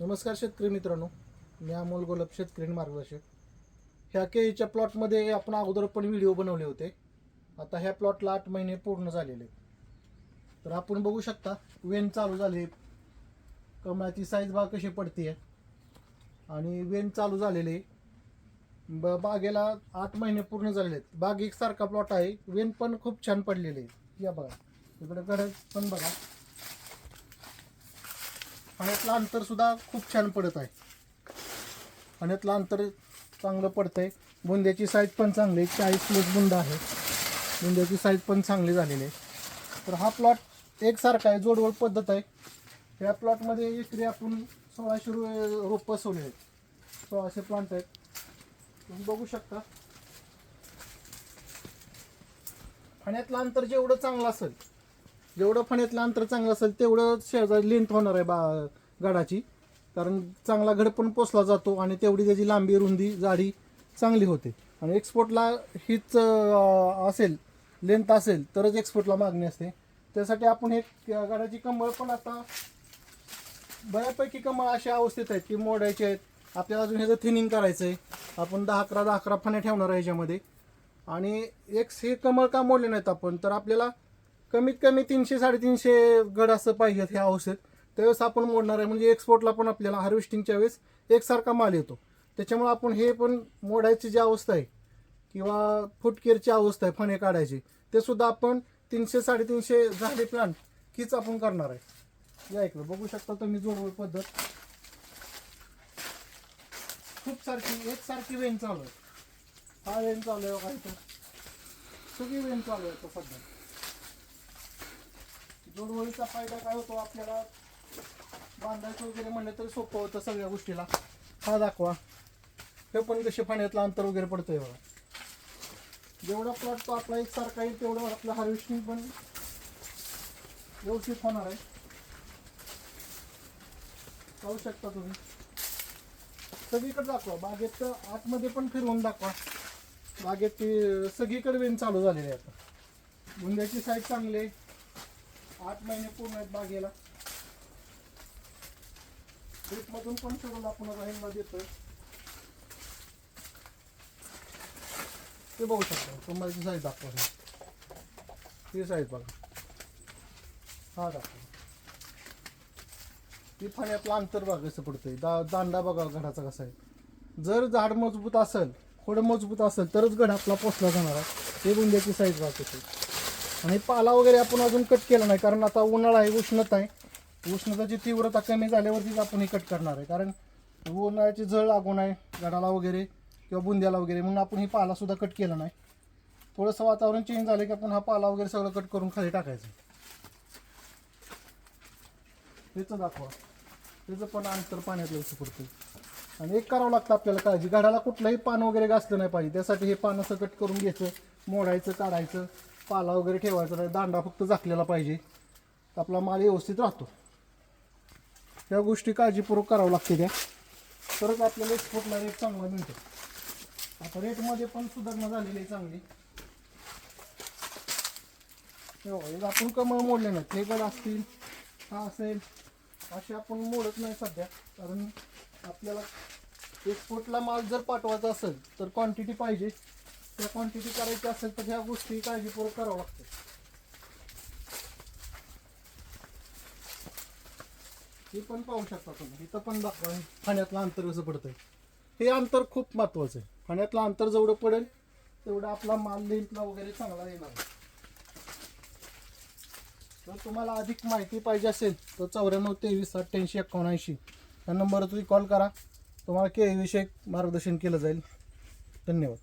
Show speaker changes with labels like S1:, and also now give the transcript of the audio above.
S1: नमस्कार शेतकरी मित्रांनो, मी अमोल गोलप, शेतकरी मार्गदर्शक. ह्या केळीच्या प्लॉटमध्ये आपण अगोदर पण व्हिडिओ बनवले होते. आता ह्या प्लॉटला 8 महिने पूर्ण झालेले. तर आपण बघू शकता वेन चालू झाले, कमळाची साईज बाग कशी पडते आणि वेन चालू झालेले. बागेला 8 महिने पूर्ण झालेले आहेत. बाग एकसारखा प्लॉट आहे, वेन पण खूप छान पडलेले आहे. या बघा इकडे गडद पण बघा, पाण्यातलं अंतर सुद्धा खूप छान पडत आहे. पाण्यातलं अंतर चांगलं पडतंय. बुंद्याची साईज पण चांगली आहे, 40+ बुंदा आहे. बुंद्याची साईज पण चांगली झालेली आहे. तर हा प्लॉट एकसारखा आहे, जोडवळ पद्धत आहे. या प्लॉटमध्ये एकरी आपण 1600 रोप बसवले आहेत. 1600 प्लांट आहेत, तुम्ही बघू शकता. पाण्यातलं अंतर जेवढं चांगलं असेल, जेवढं फण्यातलं अंतर चांगलं असेल तेवढं शेजारी लेंथ होणार आहे गडाची. कारण चांगला घड पण पोचला जातो आणि तेवढी त्याची लांबी, रुंदी, जाडी चांगली होते. आणि एक्सपोर्टला हीच असेल, लेंथ असेल तरच एक्सपोर्टला मागणी असते. त्यासाठी आपण हे गडाची कमळ पण आता बऱ्यापैकी कमळ अशा अवस्थेत आहेत की मोडायचे आहेत. आपल्याला अजून ह्याचं थिनिंग करायचं आहे. आपण 10-11 फण्या ठेवणार आहे ह्याच्यामध्ये. आणि हे कमळ का मोडले नाहीत आपण, तर आपल्याला कमीत कमी 300-350 घड असं पाहिजेत ह्या अवस्थेत. त्यावेळेस आपण मोडणार आहे, म्हणजे एक्सपोर्टला पण आपल्याला हार्वेस्टिंगच्या वेळेस एकसारखा माल येतो. त्याच्यामुळे आपण हे पण मोडायची जी अवस्था आहे किंवा फुटकेरची अवस्था आहे फणे काढायची, ते सुद्धा आपण 300-350 झाले प्लांट हीच आपण करणार आहे. या इकडं बघू शकता तुम्ही जोडवळ पद्धत. खूप सारखी एकसारखी वेन चालू आहे. हा वेन चालू आहे बघा, इथं सगळी वेन चालू आहे तो सध्या. जोडवळीचा फायदा काय होतो, आपल्याला बांधायचं वगैरे म्हणलं तरी सोपं होतं सगळ्या गोष्टीला. हा दाखवा, हे पण कसे पाण्यातलं अंतर वगैरे पडतंय बघा. जेवढा प्लॉट तो आपला एकसारखा आहे तेवढं आपलं हार्वेस्टिंग पण व्यवस्थित होणार आहे. पाहू शकता तुम्ही. सगळीकडे दाखवा, बागेत आतमध्ये पण फिरवून दाखवा. बागेत सगळीकडे वेन चालू झालेली आहे. आता बुंद्याची साईज चांगली आहे. 8 महिने पूर्ण आहेत बागेला. मधून पण सोडून आपण राहील देतोय. ते बघू शकता, तुम्हाला साईज दाखवा. ही साईज बघा, हा दाखवा. ही फण्यातलं अंतर बघा कसं पडतंय. दांडा बघा घडाचा कसा आहे. जर झाड मजबूत असेल, थोडं मजबूत असेल तरच घड आपला पोचला जाणार आहे. हे बुंद्याची साईज बघा कशी. आणि पाला वगैरे आपण अजून कट केला नाही, कारण आता उन्हाळा आहे, उष्णता आहे. उष्णताची तीव्रता कमी झाल्यावरतीच आपण हे कट करणार आहे. कारण उन्हाळ्याची झळ लागू नये गडाला वगैरे किंवा बुंद्याला वगैरे, म्हणून आपण ही पाला सुद्धा कट केला नाही. थोडंसं वातावरण चेंज झालं की आपण हा पाला वगैरे सगळं कट करून खाली टाकायचं. त्याचं दाखवा, त्याचं पण अंतर पाण्यातलं असं पडतं. आणि एक करावं लागतं आपल्याला काळजी, गडाला कुठलंही पान वगैरे घासलं नाही पाहिजे. त्यासाठी हे पानं सकट करून घ्यायचं, मोडायचं, काढायचं. पाला वगैरे ठेवायचा नाही, दांडा फक्त झाकलेला पाहिजे, आपला माल व्यवस्थित राहतो. या गोष्टी काळजीपूर्वक करावं लागते त्या, तरच आपल्याला एक्सपोर्टला रेट चांगला मिळतो. आता रेटमध्ये पण सुधारणा झालेली आहे चांगली. आपण कमळ मोडले नाहीत. हे गड असतील, हा असेल, असे आपण मोडत नाही सध्या. कारण आपल्याला एक्सपोर्टला माल जर पाठवायचा असेल तर क्वांटिटी पाहिजे. त्या क्वांटिटी करायची असेल तर ह्या गोष्टी काळजीपूर्वक करावं लागतं. हे पण पाहू शकता तुम्ही, इथं पण दाखवा पाण्यातलं अंतर कसं पडतंय. हे अंतर खूप महत्वाचं आहे. पाण्यातलं अंतर जेवढं पडेल तेवढं आपला माल लेंथला वगैरे चांगला येणार. जर तुम्हाला अधिक माहिती पाहिजे असेल तर 94-23-87-81 या नंबरवर तुम्ही कॉल करा. तुम्हाला केळीविषयक मार्गदर्शन केलं जाईल. धन्यवाद.